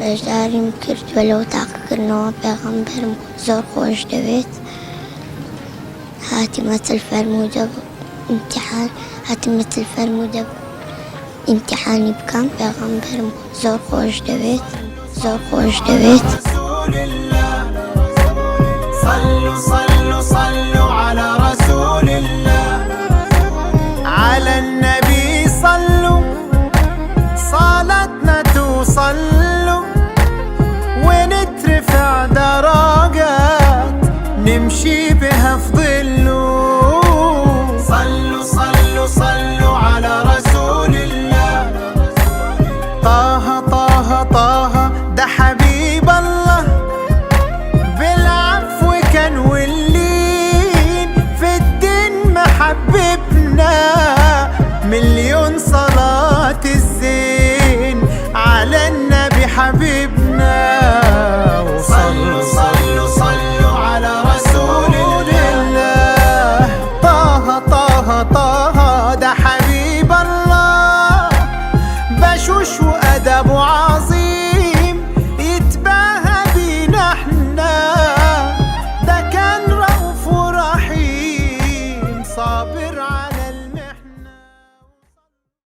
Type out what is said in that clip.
بجداریم کرد ولو تاقیکردنەوە پێغەمبەرم زۆر خۆش دەوێت. هاتمەتل فەرموودە ئیمتیحان هاتمەتل فەرموودە ئیمتیحانی بکەم پێغەمبەرم زۆر خۆش دەوێت زۆر خۆش دەوێت. صلوا صلوا صلوا على رسول الله على النبي صلوا صلاتنا توصلوا ونترفع درجات نمشي بها في ظله. صلوا صلوا صلوا على رسول الله طه طه طه ده حبيب الله بالعفو كان واللين في الدين محببنا مليون صلاة الزين على النبي حبيبنا. وصلوا صلوا صلوا على رسول الله طه طه طه ده حبيب الله بشوش وأدب عظيم